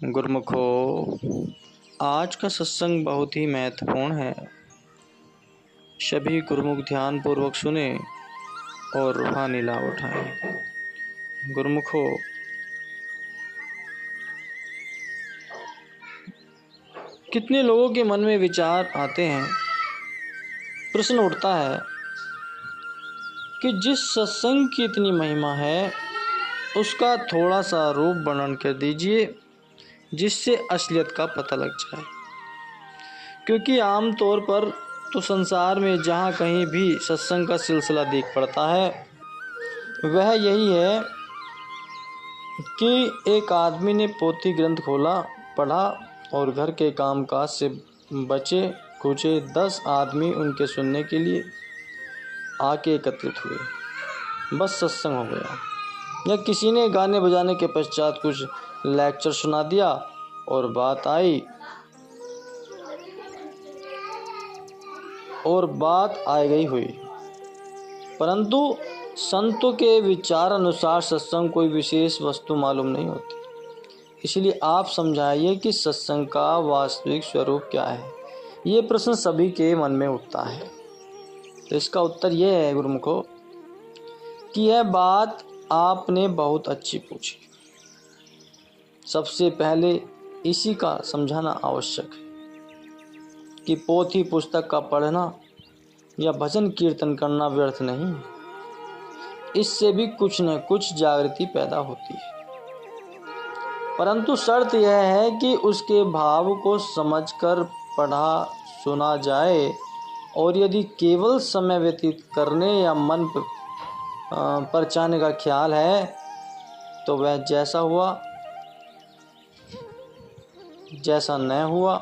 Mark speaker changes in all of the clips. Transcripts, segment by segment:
Speaker 1: गुरुमुखो, आज का सत्संग बहुत ही महत्वपूर्ण है। सभी गुरुमुख ध्यान पूर्वक सुने और रूहानी लाभ उठाएं। गुरुमुखो, कितने लोगों के मन में विचार आते हैं, प्रश्न उठता है कि जिस सत्संग की इतनी महिमा है उसका थोड़ा सा रूप वर्णन कर दीजिए जिससे असलियत का पता लग जाए। क्योंकि आम तौर पर तो संसार में जहाँ कहीं भी सत्संग का सिलसिला देख पड़ता है वह यही है कि एक आदमी ने पोथी ग्रंथ खोला, पढ़ा और घर के कामकाज से बचे खुचे 10 आदमी उनके सुनने के लिए आके एकत्रित हुए, बस सत्संग हो गया। या किसी ने गाने बजाने के पश्चात कुछ लेक्चर सुना दिया और बात आ गई हुई। परंतु संतों के विचार अनुसार सत्संग कोई विशेष वस्तु मालूम नहीं होती। इसलिए आप समझाइए कि सत्संग का वास्तविक स्वरूप क्या है। ये प्रश्न सभी के मन में उठता है। तो इसका उत्तर यह है गुरुमुखो कि यह बात आपने बहुत अच्छी पूछी। सबसे पहले इसी का समझाना आवश्यक है कि पोथी पुस्तक का पढ़ना या भजन कीर्तन करना व्यर्थ नहीं है। इससे भी कुछ न कुछ जागृति पैदा होती है, परंतु शर्त यह है कि उसके भाव को समझकर पढ़ा सुना जाए। और यदि केवल समय व्यतीत करने या मन परचाने का ख्याल है तो वह जैसा हुआ जैसा न हुआ।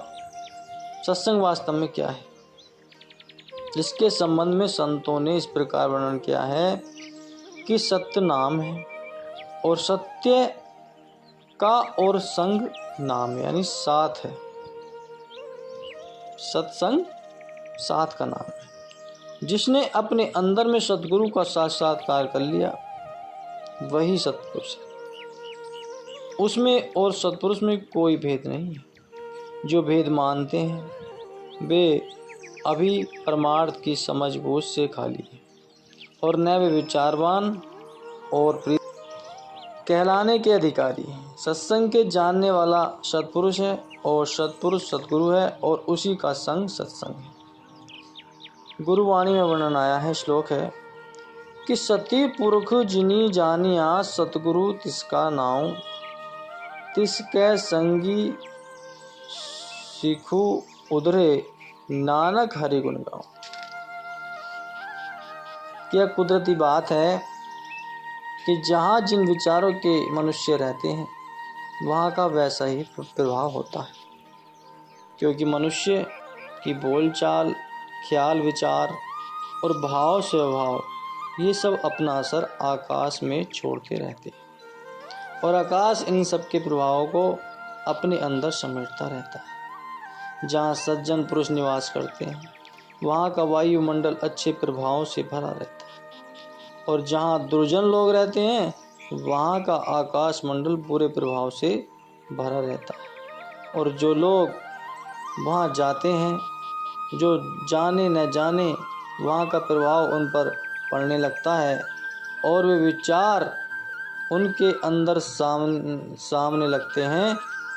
Speaker 1: सत्संग वास्तव में क्या है, इसके संबंध में संतों ने इस प्रकार वर्णन किया है कि सत्य नाम है और सत्य का और संग नाम है, यानी साथ है। सत्संग साथ का नाम है। जिसने अपने अंदर में सतगुरु का साक्षात्कार कर लिया वही सत्पुरुष है। उसमें और सत्पुरुष में कोई भेद नहीं है। जो भेद मानते हैं वे अभी परमार्थ की समझ बूझ से खाली है और न वे विचारवान और कहलाने के अधिकारी हैं। सत्संग के जानने वाला सत्पुरुष है और सत्पुरुष सतगुरु है और उसी का संग सत्संग है। गुरुवाणी में वर्णन आया है, श्लोक है कि सती पुरख जिनी जानिया सतगुरु तिसका नाम, तिसके संगी सीखू उधरे नानक हरि गुण गाओ। यह कुदरती बात है कि जहाँ जिन विचारों के मनुष्य रहते हैं वहाँ का वैसा ही प्रभाव होता है। क्योंकि मनुष्य की बोलचाल, ख्याल, विचार और भाव स्वभाव ये सब अपना असर आकाश में छोड़ते रहते हैं और आकाश इन सब के प्रभावों को अपने अंदर समेटता रहता है। जहाँ सज्जन पुरुष निवास करते हैं वहाँ का वायुमंडल अच्छे प्रभावों से भरा रहता है और जहाँ दुर्जन लोग रहते हैं वहाँ का आकाश मंडल बुरे प्रभाव से भरा रहता है। और जो लोग वहाँ जाते हैं, जो जाने न जाने वहाँ का प्रभाव उन पर पड़ने लगता है और वे विचार उनके अंदर सामने लगते हैं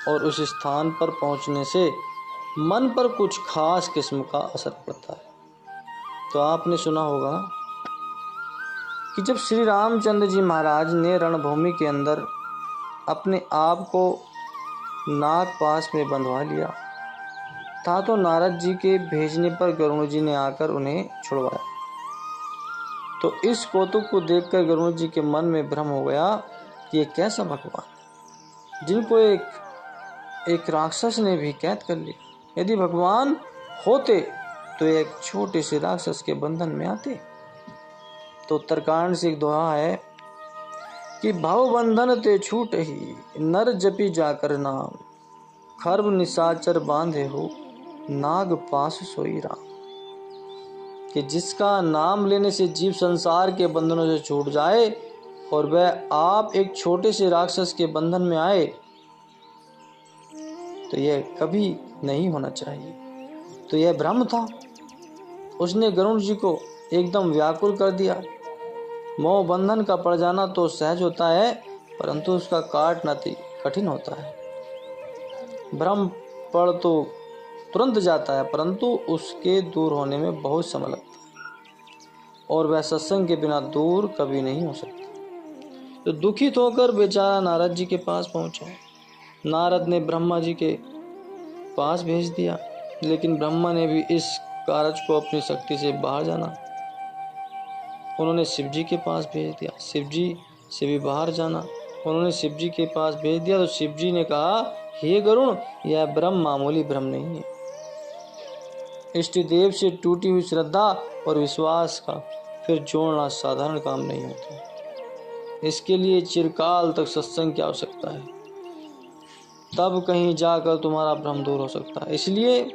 Speaker 1: और उस स्थान पर पहुँचने से मन पर कुछ खास किस्म का असर पड़ता है। तो आपने सुना होगा कि जब श्री रामचंद्र जी महाराज ने रणभूमि के अंदर अपने आप को नागपाश में बंधवा लिया था तो नारद जी के भेजने पर गरुड़ जी ने आकर उन्हें छुड़वाया। तो इस कौतुक को देखकर गरुड़ जी के मन में भ्रम हो गया कि ये कैसा भगवान जिनको एक राक्षस ने भी कैद कर लिया। यदि भगवान होते तो एक छोटे से राक्षस के बंधन में आते। तो उत्तरकांड से एक दोहा है कि भव बंधन ते छूट ही नर जपी जाकर नाम, खर्ब निशाचर बांधे हो नाग पास सोई राम। कि जिसका नाम लेने से जीव संसार के बंधनों से छूट जाए और वह आप एक छोटे से राक्षस के बंधन में आए तो यह कभी नहीं होना चाहिए। तो यह ब्रह्म था। उसने गरुड़ जी को एकदम व्याकुल कर दिया। मोह बंधन का पड़ जाना तो सहज होता है, परंतु उसका काटना कठिन होता है। भ्रम पड़ तो तुरंत जाता है, परंतु उसके दूर होने में बहुत समय लगता है, और वह सत्संग के बिना दूर कभी नहीं हो सकता। तो दुखित होकर बेचारा नारद जी के पास पहुंचा। नारद ने ब्रह्मा जी के पास भेज दिया, लेकिन ब्रह्मा ने भी इस कारज को अपनी शक्ति से बाहर जाना। उन्होंने शिव जी के पास भेज दिया, शिव जी से भी बाहर जाना। उन्होंने शिव जी के पास भेज दिया तो शिव जी ने कहा, हे गरुड़, यह ब्रह्म मामूली ब्रह्म नहीं है। इष्ट देव से टूटी हुई श्रद्धा और विश्वास का फिर जोड़ना साधारण काम नहीं होता। इसके लिए चिरकाल तक सत्संग की आवश्यकता है, तब कहीं जाकर तुम्हारा भ्रम दूर हो सकता है। इसलिए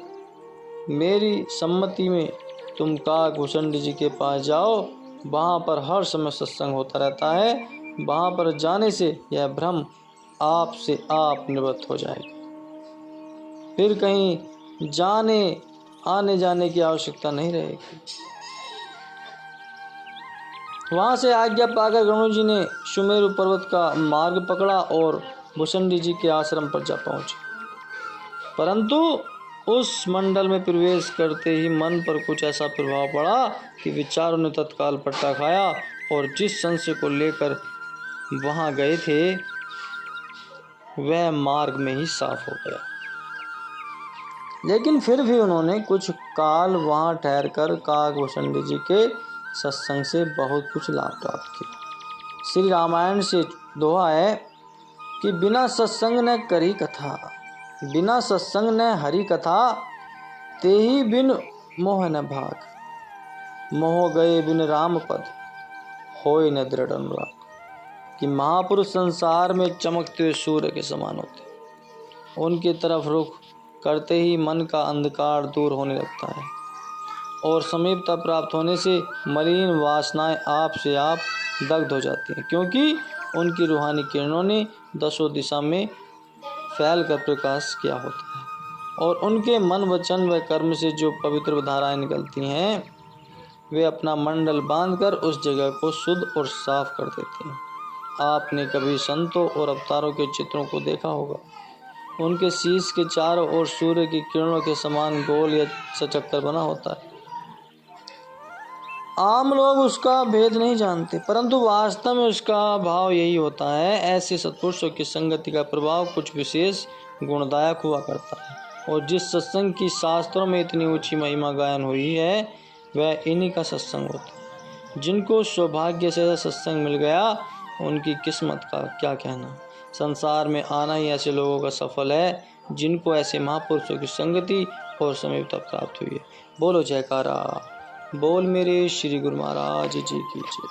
Speaker 1: मेरी सम्मति में तुम काकभूषण जी के पास जाओ, वहाँ पर हर समय सत्संग होता रहता है। वहाँ पर जाने से यह भ्रम आप से आप निवृत्त हो जाएगा। फिर कहीं जाने आने जाने की आवश्यकता नहीं रहेगी। वहाँ से आज्ञा पाकर गरुड़ जी ने सुमेरु पर्वत का मार्ग पकड़ा और भूषण जी के आश्रम पर जा पहुँचे। परंतु उस मंडल में प्रवेश करते ही मन पर कुछ ऐसा प्रभाव पड़ा कि विचारों ने तत्काल पट्टा खाया, और जिस संशय को लेकर वहां गए थे वह मार्ग में ही साफ हो गया। लेकिन फिर भी उन्होंने कुछ काल वहां ठहरकर काकभूषण जी के सत्संग से बहुत कुछ लाभ प्राप्त किया। श्री रामायण से दोहा है कि बिना सत्संग न करी कथा, बिना सत्संग न हरि कथा, तेहि बिन मोह न भाग। मोह गए बिन राम पद, होय न दृढ़ अनुराग। कि महापुरुष संसार में चमकते हुए सूर्य के समान होते। उनकी तरफ रुख करते ही मन का अंधकार दूर होने लगता है, और समीपता प्राप्त होने से मलिन वासनाएं आप से आप दग्ध हो जाती हैं, क्योंकि उनकी रूहानी किरणों ने दसों दिशा में फैल कर प्रकाश किया होता है। और उनके मन वचन व कर्म से जो पवित्र धाराएं निकलती हैं, वे अपना मंडल बांधकर उस जगह को शुद्ध और साफ कर देती हैं। आपने कभी संतों और अवतारों के चित्रों को देखा होगा। उनके शीश के चारों ओर सूर्य की किरणों के समान गोल या चक्कर बना होता है। आम लोग उसका भेद नहीं जानते, परंतु वास्तव में उसका भाव यही होता है। ऐसे सत्पुरुषों की संगति का प्रभाव कुछ विशेष गुणदायक हुआ करता है, और जिस सत्संग की शास्त्रों में इतनी ऊंची महिमा गायन हुई है, वह इन्हीं का सत्संग होता है। जिनको सौभाग्य से ऐसा सत्संग मिल गया, उनकी किस्मत का क्या कहना। संसार में आना ही ऐसे लोगों का सफल है, जिनको ऐसे महापुरुषों की संगति और समीपता प्राप्त हुई है। बोलो जयकारा, बोल मेरे श्री गुरु महाराज जी की जय।